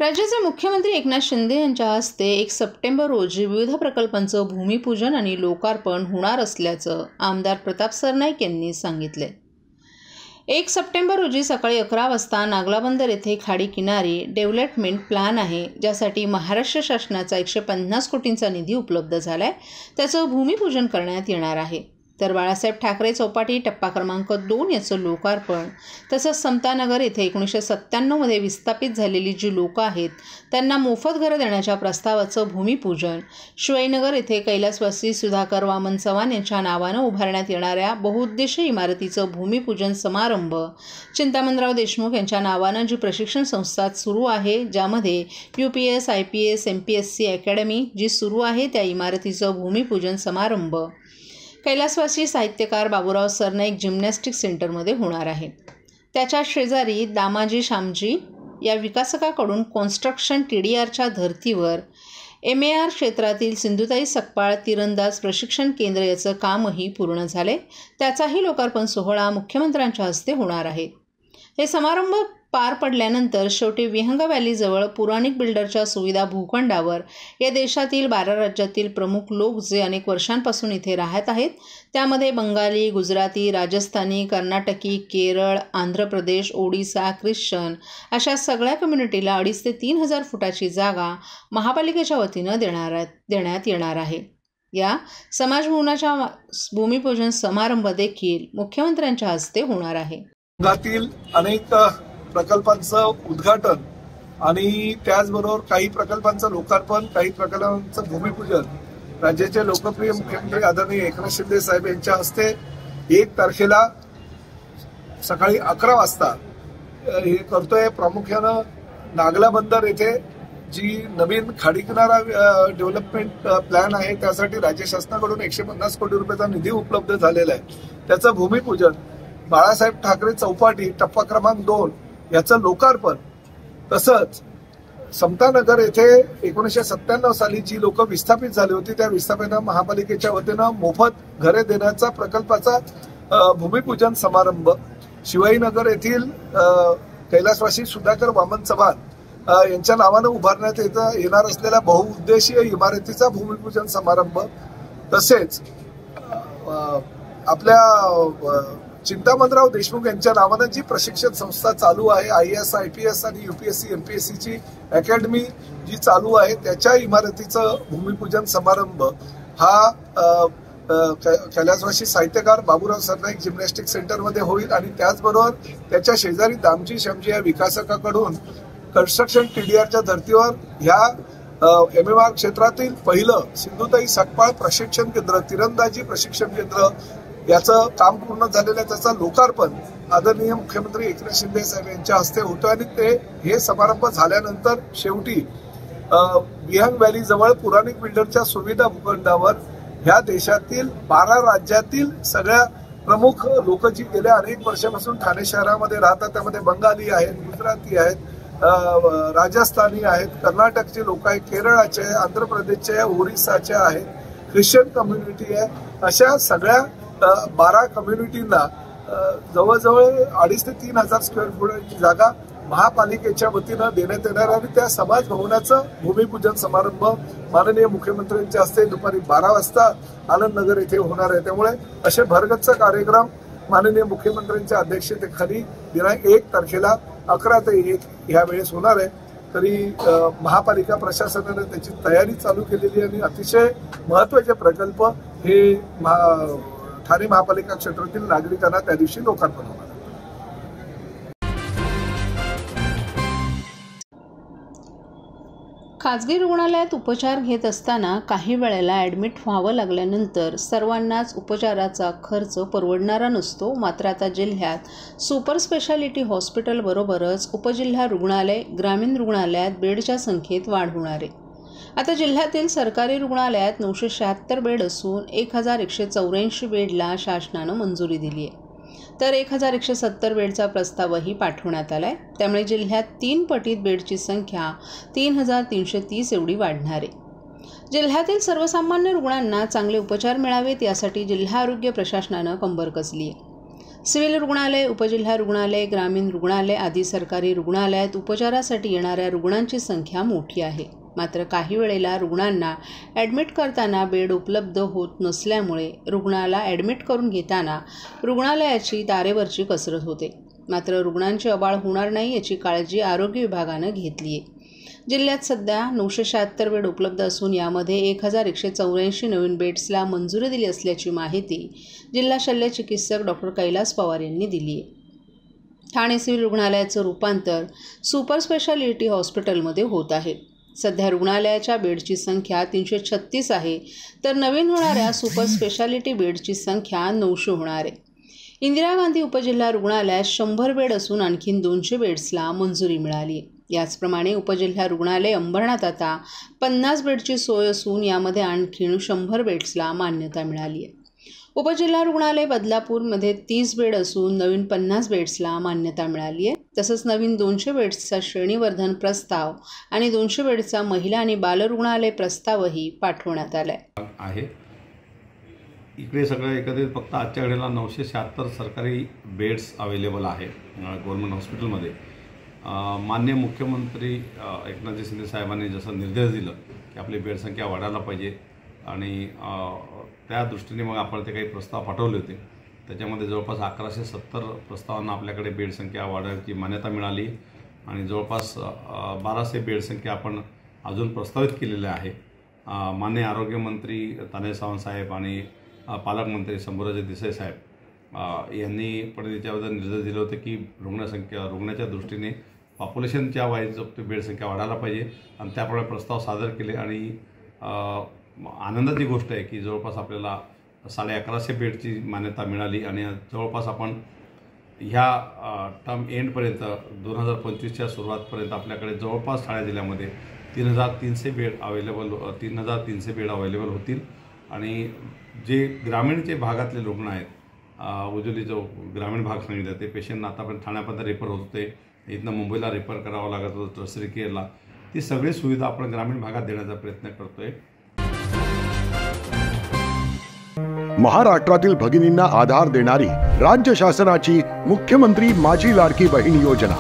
राज्याचे मुख्यमंत्री एकनाथ शिंदे यांच्या हस्ते 1 सप्टेंबर रोजी विविध प्रकल्पांचं भूमिपूजन आणि लोकार्पण होणार असल्याचं आमदार प्रताप सरनाईक यांनी सांगितले। 1 सप्टेंबर रोजी सकाळी 11 वाजता नागलाबंदर येथे खाडी किनारी डेव्हलपमेंट प्लॅन आहे, ज्यासाठी महाराष्ट्र शासनाचा 150 कोटींचा निधी उपलब्ध झालाय। त्याचं भूमिपूजन करण्यात येणार आहे। तर बाळासाहेब ठाकरे चौपाटी टप्पा क्रमांक 2 याचं लोकार्पण, तसंच समतानगर येथे 1997 मध्ये विस्थापित झालेली जी लोकं आहेत त्यांना मोफत घरं देण्याच्या प्रस्तावाचं भूमिपूजन, शिवाईनगर येथे कैलासवासी सुधाकर वामन चव्हाण यांच्या नावानं उभारण्यात येणाऱ्या बहुउद्देशीय इमारतीचं भूमिपूजन समारंभ, चिंतामणराव देशमुख यांच्या नावानं जी प्रशिक्षण संस्था सुरू आहे, ज्यामध्ये UPS, IPS, MPSC अकॅडमी जी सुरू आहे त्या इमारतीचं भूमिपूजन समारंभ कैलासवासी साहित्यकार बाबूराव सरनाईक जिम्नॅस्टिक सेंटरमध्ये होणार आहे। त्याच्या शेजारी दामाजी शामजी या विकासकाकडून कॉन्स्ट्रक्शन TDRच्या धर्तीवर MAR क्षेत्रातील सिंधुताई सकपाळ तीरंदाज प्रशिक्षण केंद्र याचं कामही पूर्ण झाले। त्याचाही लोकार्पण सोहळा मुख्यमंत्र्यांच्या हस्ते होणार आहे। हे समारंभ पार पडल्यानंतर शेवटी विहंग व्हॅलीजवळ पुराणिक बिल्डरच्या सुविधा भूखंडावर या देशातील 12 राज्यातील प्रमुख लोक जे अनेक वर्षांपासून इथे राहत आहेत, त्यामध्ये बंगाली, गुजराती, राजस्थानी, कर्नाटकी, केरळ, आंध्र प्रदेश, ओडिसा, ख्रिश्चन अशा सगळ्या कम्युनिटीला 2,500 ते 3,000 फुटाची जागा महापालिकेच्या वतीनं देण्यात येणार आहे। या समाजभवनाच्या भूमिपूजन समारंभ देखील मुख्यमंत्र्यांच्या हस्ते होणार आहे। भागातील अनेक प्रकल्पांचं उद्घाटन आणि त्याचबरोबर काही प्रकल्पांचं लोकार्पण, काही प्रकल्पांचं भूमिपूजन राज्याचे लोकप्रिय मुख्यमंत्री आदरणीय एकनाथ शिंदे साहेब यांच्या हस्ते 1 तारखेला सकाळी 11 वाजता हे करतोय। प्रामुख्यानं नागला बंदर येथे जी नवीन खाडी किनारा डेव्हलपमेंट प्लॅन आहे त्यासाठी राज्य शासनाकडून 150 कोटी रुपयाचा निधी उपलब्ध झालेला आहे। त्याचं भूमिपूजन, बाळासाहेब ठाकरे चौपाटी टप्पा क्रमांक 2 याचं लोकार्पण, तसंच समतानगर येथे 1997 साली जी लोक विस्थापित झाली होती त्या विस्थापितांना महापालिकेच्या वतीनं मोफत घरे देण्याचा प्रकल्पाचा भूमिपूजन समारंभ, शिवाईनगर येथील कैलासवासी सुधाकर वामन चव्हाण यांच्या नावानं उभारण्यात येणार असलेल्या बहुउद्देशीय इमारतीचा भूमिपूजन समारंभ, तसेच आपल्या चिंतामणराव देशमुख यांच्या नावानं जी प्रशिक्षण संस्था चालू आहे, IAS, IPS आणि UPSC, MPSC ची अकॅडमी जी चालू आहे त्याच्या इमारतीचं भूमिपूजन समारंभ हा कैलासवासी साहित्यकार बाबूराव सरनाईक जिम्नॅस्टिक सेंटरमध्ये होईल। आणि त्याचबरोबर त्याच्या शेजारी दामजी शामजी या विकासकाकडून कन्स्ट्रक्शन TDRच्या धर्तीवर ह्या MMR क्षेत्रातील पहिलं सिंधुताई सकपाळ प्रशिक्षण केंद्र, तीरंदाजी प्रशिक्षण केंद्र याचं काम पूर्ण झालेलं आहे। त्याचं लोकार्पण आदरणीय मुख्यमंत्री एकनाथ शिंदे साहेब यांच्या हस्ते होतं आणि हे समारंभ झाल्यानंतर शेवटी विहंग व्हॅली जवळ पुराणिक बिल्डरच्या सुविधा भूखंडावर ह्या देशातील 12 राज्यातील सगळ्या प्रमुख लोक जी गेल्या अनेक वर्षापासून ठाणे शहरामध्ये राहतात, त्यामध्ये बंगाली आहेत, गुजराती आहेत, राजस्थानी आहेत, कर्नाटकचे लोक आहेत, केरळाचे, आंध्र प्रदेशचे, ओरिसाचे आहेत, ख्रिश्चन कम्युनिटी आहे, अशा सगळ्या 12 कम्युनिटींना जवळजवळ 2,500 ते 3,000 स्क्वेअर फुटाची जागा महापालिकेच्या वतीनं देण्यात येणार आणि त्या समाज भवनाचं भूमिपूजन समारंभ माननीय मुख्यमंत्र्यांच्या हस्ते दुपारी 12 वाजता आनंदनगर येथे होणार आहे। त्यामुळे असे भरगच्च कार्यक्रम माननीय मुख्यमंत्र्यांच्या अध्यक्षतेखाली दिनांक 1 तारखेला 11 ते 1 ह्या वेळेस होणार आहे। तरी महापालिका प्रशासनाने त्याची तयारी चालू केलेली आणि अतिशय महत्त्वाचे प्रकल्प हे ठाणे महापालिका क्षेत्रातील नागरिकांना त्या दिवशी लोकार्पण होणार आहे। खाजगी रुग्णालयात उपचार घेत असताना काही वेळेला ॲडमिट व्हावं लागल्यानंतर सर्वांनाच उपचाराचा खर्च परवडणारा नसतो। मात्र आता जिल्ह्यात सुपर स्पेशालिटी हॉस्पिटलबरोबरच उपजिल्हा रुग्णालय, ग्रामीण रुग्णालयात बेडच्या संख्येत वाढ होणार आहे। आता जिल्ह्यातील सरकारी रुग्णालयात 976 बेड असून 1,184 बेडला शासनानं मंजुरी दिली आहे। तर 1,170 बेडचा प्रस्तावही पाठवण्यात आलाय। त्यामुळे जिल्ह्यात 3 पटीत बेडची संख्या 3,330 एवढी वाढणार आहे। जिल्ह्यातील सर्वसामान्य रुग्णांना चांगले उपचार मिळावेत यासाठी जिल्हा आरोग्य प्रशासनानं कंबर कसली आहे। सिव्हिल रुग्णालय, उपजिल्हा रुग्णालय, ग्रामीण रुग्णालय आदी सरकारी रुग्णालयात उपचारासाठी येणाऱ्या रुग्णांची संख्या मोठी आहे. मात्र काही वेळेला रुग्णांना ॲडमिट करताना बेड उपलब्ध होत नसल्यामुळे रुग्णाला ॲडमिट करून घेताना रुग्णालयाची तारेवरची कसरत होते. मात्र रुग्णांची अबाळ होणार नाही याची काळजी आरोग्य विभागानं घेतली आहे. जिल्ह्यात सध्या 976 बेड उपलब्ध असून यामध्ये 1184 नवीन बेड्सला मंजुरी दिली असल्याची माहिती जिल्हा शल्य चिकित्सक डॉक्टर कैलास पवार यांनी दिली आहे. ठाणे सिव्हिल रुग्णालयाचं रूपांतर सुपर स्पेशालिटी हॉस्पिटलमध्ये होत आहे. सध्या रुग्णालयाच्या बेडची संख्या 336 आहे, तर नवीन होणाऱ्या सुपर स्पेशालिटी बेडची संख्या 900 होणार आहे. इंदिरा गांधी उपजिल्हा रुग्णालयात 100 बेड असून आणखीन 200 बेड्सला मंजुरी मिळाली आहे. याचप्रमाणे उपजिल्हा रुग्णालय अंबरनाथ आता 50 बेडची सोय असून यामध्ये आणखीन 100 बेड्सला मान्यता मिळाली आहे. उपजिल्हा रुग्णालय बदलापूरमध्ये 30 बेड असून नवीन 50 बेड्सला मान्यता मिळाली आहे. तसंच नवीन 200 बेड्सचा श्रेणीवर्धन प्रस्ताव आणि 200 बेडचा महिला आणि बालरुग्णालय प्रस्तावही पाठवण्यात आला आहे. इकडे सगळं एकत्रित फक्त आजच्या घडीला 976 सरकारी बेड्स अवेलेबल आहे गव्हर्नमेंट हॉस्पिटलमध्ये. माननीय मुख्यमंत्री एकनाथजी शिंदे साहेबांनी जसं निर्देश दिलं की आपली बेड संख्या वाढायला पाहिजे आणि त्या दृष्टीने मग आपण ते काही प्रस्ताव पाठवले होते. त्याच्यामध्ये जवळपास 1170 प्रस्तावांना आपल्याकडे बेड संख्या वाढवण्याची मान्यता मिळाली आणि जवळपास 1200 बेड संख्या आपण अजून प्रस्तावित केलेल्या आहे. माननीय आरोग्यमंत्री तानाजी सावंत साहेब आणि पालकमंत्री शंभूराजे देसाई साहेब यांनी पण त्याच्याबद्दल निर्देश दिले होते की रुग्णाच्या दृष्टीने पॉप्युलेशनच्या वाईज बेड संख्या वाढायला पाहिजे आणि त्याप्रमाणे प्रस्ताव सादर केले. आणि आनंदाची गोष्ट आहे की जवळपास आपल्याला 1150 बेडची मान्यता मिळाली आणि जवळपास आपण ह्या टर्म एंडपर्यंत 2025च्या सुरुवातपर्यंत आपल्याकडे जवळपास ठाणे जिल्ह्यामध्ये 3300 बेड अवेलेबल होतील. आणि जे ग्रामीणचे भागातले रुग्ण आहेत, उजवली जो ग्रामीण भाग सांगितलं ते पेशंटना आतापर्यंत ठाण्यापर्यंत रेफर होत होते, इथनं मुंबईला रेफर करावं लागत होतं टर्सरी केअरला, ती सगळी सुविधा आपण ग्रामीण भागात देण्याचा प्रयत्न करतोय. महाराष्ट्रातील भगिनींना आधार देणारी राज्य शासनाची मुख्यमंत्री माझी लाडकी बहीण योजना.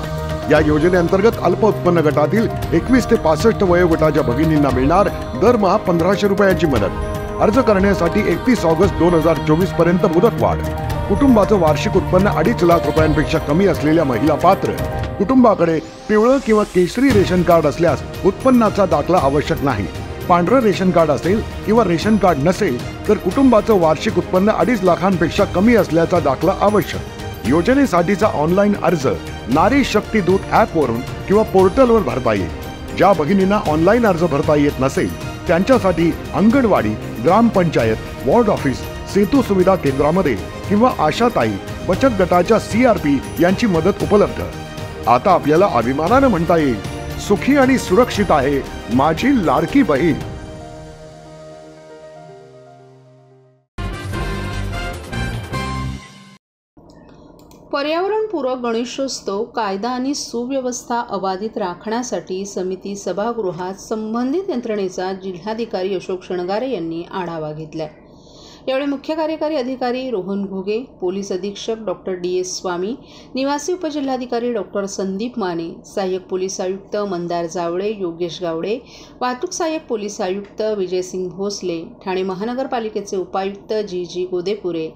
या योजनेअंतर्गत अल्प उत्पन्न गटातील 21 ते 65 वयोगटाच्या भगिनींना मिळणार दरमहा 1500 रुपयांची मदत. अर्ज करण्यासाठी 31 ऑगस्ट 2024 पर्यंत मुदतवाढ. कुटुंबाचं वार्षिक उत्पन्न 2.5 लाख रुपयांपेक्षा कमी असलेल्या महिला पात्र. कुटुंबाकडे पिवळं किंवा केशरी रेशन कार्ड असल्यास उत्पन्नाचा दाखला आवश्यक नाही. पांढरं रेशन कार्ड असेल किंवा रेशन कार्ड नसेल तर कुटुंबाचं वार्षिक उत्पन्न 2.5 लाखांपेक्षा कमी असल्याचा दाखला आवश्यक. योजनेसाठीचा ऑनलाईन अर्ज नारी शक्ती दूत ॲपवरून किंवा पोर्टलवर भरता येईल. ज्या भगिनींना ऑनलाईन अर्ज भरता येत नसेल त्यांच्यासाठी अंगणवाडी, ग्रामपंचायत, वॉर्ड ऑफिस, सेतू सुविधा केंद्रामध्ये किंवा आशाताई बचत गटाच्या CRP यांची मदत उपलब्ध. आता आपल्याला अभिमानानं म्हणता येईल, सुखी आणि सुरक्षित आहे माझी लाडकी बहीण. पर्यावरणपूरक गणेशोत्सव कायदा आणि सुव्यवस्था अबाधित राखण्यासाठी समिती सभागृहात संबंधित यंत्रणेचा जिल्हाधिकारी अशोक शणगारे यांनी आढावा घेतला. यावेळी मुख्य कार्यकारी अधिकारी रोहन घुगे, पोलीस अधीक्षक डॉक्टर DS स्वामी, निवासी उपजिल्हाधिकारी डॉक्टर संदीप माने, सहाय्यक पोलीस आयुक्त मंदार जावळे, योगेश गावडे, वाहतूक सहाय्यक पोलीस आयुक्त विजयसिंग भोसले, ठाणे महानगरपालिकेचे उपायुक्त GG गोदेपुरे,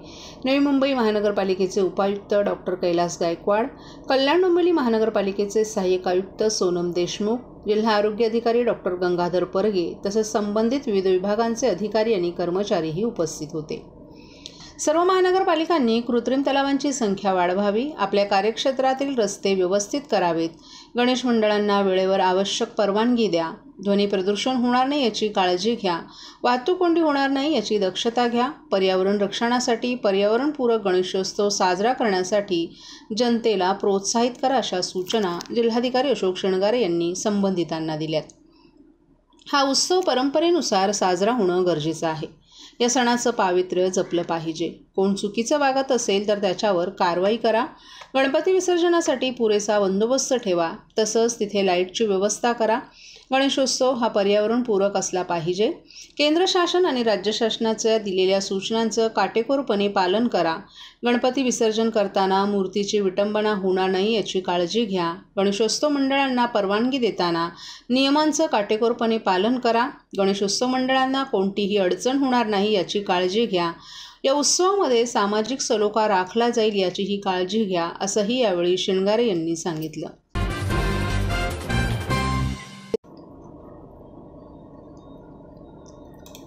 नवी मुंबई महानगरपालिकेचे उपायुक्त डॉक्टर कैलास गायकवाड, कल्याण डोंबिवली महानगरपालिकेचे सहाय्यक आयुक्त सोनम देशमुख, जिल्हा आरोग्य अधिकारी डॉक्टर गंगाधर परगे तसेच संबंधित विविध विभागांचे अधिकारी आणि कर्मचारीही उपस्थित होते. सर्व महानगरपालिकांनी कृत्रिम तलावांची संख्या वाढवावी, आपल्या कार्यक्षेत्रातील रस्ते व्यवस्थित करावेत, गणेश मंडळांना वेळेवर आवश्यक परवानगी द्या, ध्वनी प्रदूषण होणार नाही याची काळजी घ्या, वाहतूक कोंडी होणार नाही याची दक्षता घ्या, पर्यावरण रक्षणासाठी पर्यावरणपूरक गणेशोत्सव साजरा करण्यासाठी जनतेला प्रोत्साहित करा अशा सूचना जिल्हाधिकारी अशोक शणगारे यांनी संबंधितांना दिल्यात. हा उत्सव परंपरेनुसार साजरा होणं गरजेचं आहे. या सणाचं पावित्र्य जपलं पाहिजे. कोण चुकीचं वागत असेल तर त्याच्यावर कारवाई करा. गणपती विसर्जनासाठी पुरेसा बंदोबस्त ठेवा. तसंच तिथे लाईटची व्यवस्था करा. गणेशोत्सव हा पर्यावरणपूरक असला पाहिजे. केंद्र शासन आणि राज्य शासनाच्या दिलेल्या सूचनांचं काटेकोरपणे पालन करा. गणपती विसर्जन करताना मूर्तीची विटंबना होणार नाही याची काळजी घ्या. गणेशोत्सव मंडळांना परवानगी देताना नियमांचं काटेकोरपणे पालन करा. गणेशोत्सव मंडळांना कोणतीही अडचण होणार नाही याची काळजी घ्या. या उत्सवामध्ये सामाजिक सलोखा राखला जाईल याचीही काळजी घ्या, असंही यावेळी शिणगारे यांनी सांगितलं.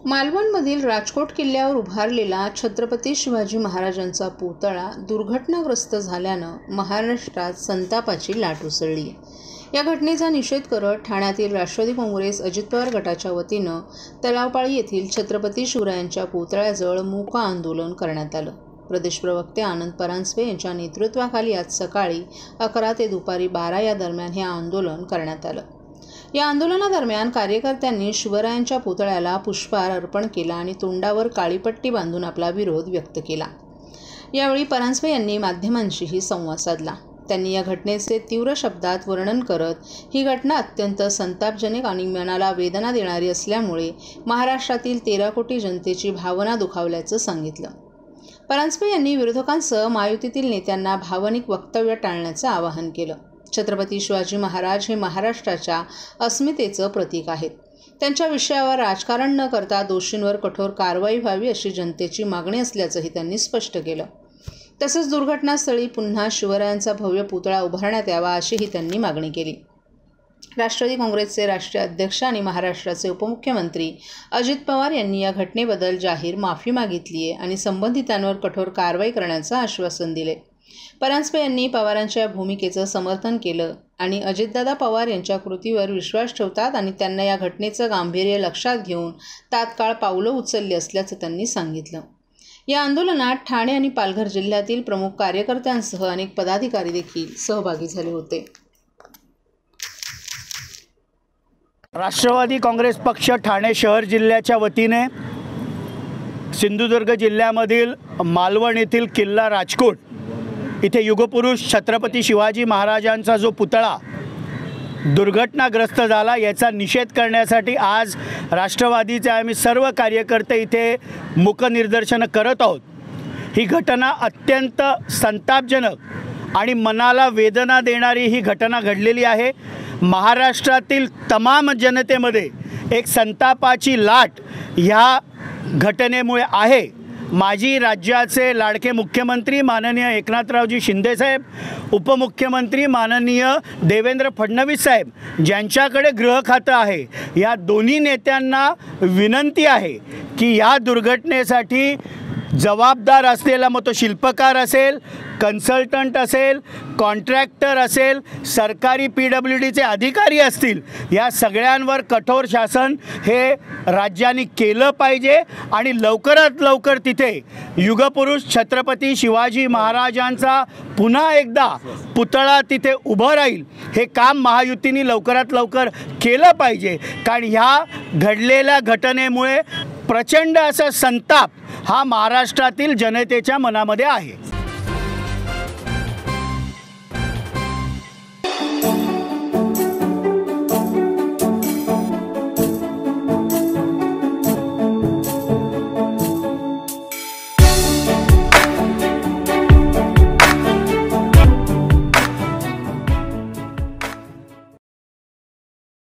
मालवणमधील राजकोट किल्ल्यावर उभारलेला छत्रपती शिवाजी महाराजांचा पुतळा दुर्घटनाग्रस्त झाल्यानं महाराष्ट्रात संतापाची लाट उसळली आहे. या घटनेचा निषेध करत ठाण्यातील राष्ट्रवादी काँग्रेस अजित पवार गटाच्या वतीनं तलावपाळी येथील छत्रपती शिवरायांच्या पुतळ्याजवळ मूक आंदोलन करण्यात आलं. प्रदेश प्रवक्ते आनंद परांजपे यांच्या नेतृत्वाखाली आज सकाळी 11 ते दुपारी 12 या दरम्यान हे आंदोलन करण्यात आलं. या आंदोलनादरम्यान कार्यकर्त्यांनी शिवरायांच्या पुतळ्याला पुष्पहार अर्पण केला आणि तोंडावर काळीपट्टी बांधून आपला विरोध व्यक्त केला. यावेळी परांजपे यांनी माध्यमांशीही संवाद साधला. त्यांनी या घटनेचे तीव्र शब्दात वर्णन करत ही घटना अत्यंत संतापजनक आणि मनाला वेदना देणारी असल्यामुळे महाराष्ट्रातील 13 कोटी जनतेची भावना दुखावल्याचं सांगितलं. परांजपे यांनी विरोधकांसह महायुतीतील नेत्यांना भावनिक वक्तव्य टाळण्याचं आवाहन केलं. छत्रपती शिवाजी महाराज हे महाराष्ट्राच्या अस्मितेचं प्रतीक आहेत. त्यांच्या विषयावर राजकारण न करता दोषींवर कठोर कारवाई व्हावी अशी जनतेची मागणी असल्याचंही त्यांनी स्पष्ट केलं. तसंच दुर्घटनास्थळी पुन्हा शिवरायांचा भव्य पुतळा उभारण्यात यावा अशीही त्यांनी मागणी केली. राष्ट्रवादी काँग्रेसचे राष्ट्रीय अध्यक्ष आणि महाराष्ट्राचे उपमुख्यमंत्री अजित पवार यांनी या घटनेबद्दल जाहीर माफी मागितली आहे आणि संबंधितांवर कठोर कारवाई करण्याचं आश्वासन दिले. परांजपे यांनी पवारांच्या भूमिकेचं समर्थन केलं आणि अजितदादा पवार यांच्या कृतीवर विश्वास ठेवतात आणि त्यांना या घटनेचं गांभीर्य लक्षात घेऊन तात्काळ पावलं उचलली असल्याचं त्यांनी सांगितलं. या आंदोलनात ठाणे आणि पालघर जिल्ह्यातील प्रमुख कार्यकर्त्यांसह अनेक पदाधिकारी देखील सहभागी झाले होते. राष्ट्रवादी काँग्रेस पक्ष ठाणे शहर जिल्ह्याच्या वतीने सिंधुदुर्ग जिल्ह्यामधील मालवण येथील किल्ला राजकोट इथे युगपुरुष छत्रपती शिवाजी महाराजांचा जो पुतळा दुर्घटनाग्रस्त झाला याचा निषेध करण्यासाठी आज राष्ट्रवादीचे आम्ही सर्व कार्यकर्ते इथे मूकनिदर्शनं करत आहोत. ही घटना अत्यंत संतापजनक आणि मनाला वेदना देणारी ही घटना घडलेली आहे. महाराष्ट्रातील तमाम जनतेमध्ये एक संतापाची लाट ह्या घटनेमुळे आहे. माजी राज्याचे लाडके मुख्यमंत्री माननीय एकनाथरावजी शिंदेसाहेब, उपमुख्यमंत्री माननीय देवेंद्र फडणवीस साहेब ज्यांच्याकडे गृह खातं आहे, या दोन्ही नेत्यांना विनंती आहे की या दुर्घटनेसाठी जबाबदार असलेला मग तो शिल्पकार असेल, कन्सल्टंट असेल, कॉन्ट्रॅक्टर असेल, सरकारी PWDचे अधिकारी असतील, या सगळ्यांवर कठोर शासन हे राज्याने केलं पाहिजे आणि लवकरात लवकर तिथे युगपुरुष छत्रपती शिवाजी महाराजांचा पुन्हा एकदा पुतळा तिथे उभं राहील हे काम महायुतीने लवकरात लवकर केलं पाहिजे. कारण ह्या घडलेल्या घटनेमुळे प्रचंड असा संताप हा महाराष्ट्रातील जनतेच्या मनामध्ये आहे.